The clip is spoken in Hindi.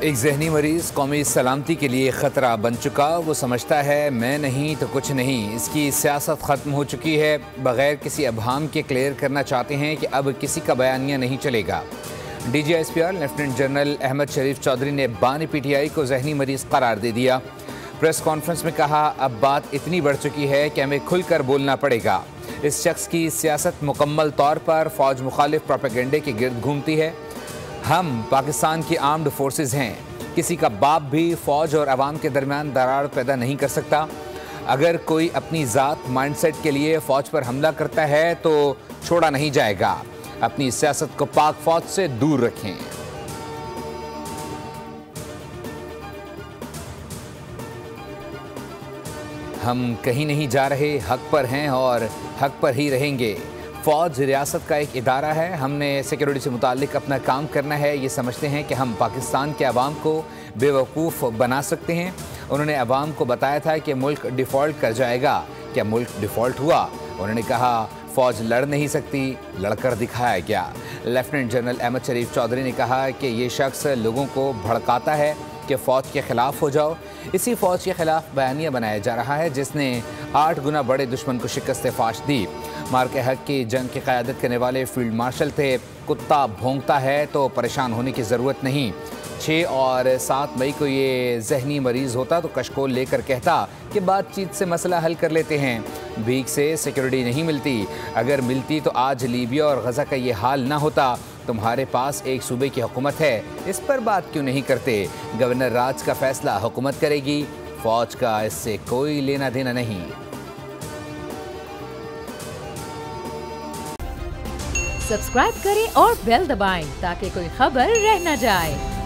एक जहनी मरीज कौमी सलामती के लिए ख़तरा बन चुका। वो समझता है मैं नहीं तो कुछ नहीं। इसकी सियासत ख़त्म हो चुकी है। बग़ैर किसी अबहम के क्लियर करना चाहते हैं कि अब किसी का बयानिया नहीं चलेगा। DGSPR लेफ्टिनेंट जनरल अहमद शरीफ चौधरी ने बानी PTI को जहनी मरीज करार दे दिया। प्रेस कॉन्फ्रेंस में कहा, अब बात इतनी बढ़ चुकी है कि हमें खुलकर बोलना पड़ेगा। इस शख्स की सियासत मुकम्मल तौर पर फ़ौज मुखालिफ प्रोपेगेंडे के गिर्द घूमती है। हम पाकिस्तान की आर्म्ड फोर्सेस हैं। किसी का बाप भी फ़ौज और अवाम के दरमियान दरार पैदा नहीं कर सकता। अगर कोई अपनी ज़ात माइंडसेट के लिए फ़ौज पर हमला करता है तो छोड़ा नहीं जाएगा। अपनी सियासत को पाक फ़ौज से दूर रखें। हम कहीं नहीं जा रहे, हक पर हैं और हक पर ही रहेंगे। फ़ौज रियासत का एक इदारा है। हमने सिक्योरिटी से मुताल्लिक अपना काम करना है। ये समझते हैं कि हम पाकिस्तान के अवाम को बेवकूफ़ बना सकते हैं। उन्होंने अवाम को बताया था कि मुल्क डिफ़ॉल्ट कर जाएगा। क्या मुल्क डिफ़ॉल्ट हुआ? उन्होंने कहा, फ़ौज लड़ नहीं सकती, लड़कर दिखाया गया। लेफ्टिनेंट जनरल अहमद शरीफ चौधरी ने कहा कि ये शख्स लोगों को भड़काता है कि फ़ौज के ख़िलाफ़ हो जाओ। इसी फ़ौज के ख़िलाफ़ बयानिया बनाया जा रहा है जिसने 8 गुना बड़े दुश्मन को शिकस्त फाश दी। मार्के हक की जंग की क़यादत करने वाले फील्ड मार्शल थे। कुत्ता भौंकता है तो परेशान होने की ज़रूरत नहीं। 6 और 7 मई को ये जहनी मरीज़ होता तो कशकोल लेकर कहता कि बातचीत से मसला हल कर लेते हैं। भीख से सिक्योरिटी नहीं मिलती। अगर मिलती तो आज लीबिया और गज़ा का ये हाल ना होता। तुम्हारे पास एक सूबे की हुकूमत है, इस पर बात क्यों नहीं करते? गवर्नर राज का फैसला हुकूमत करेगी। फ़ौज का इससे कोई लेना देना नहीं। सब्सक्राइब करें और बेल दबाएं ताकि कोई खबर रह न जाए।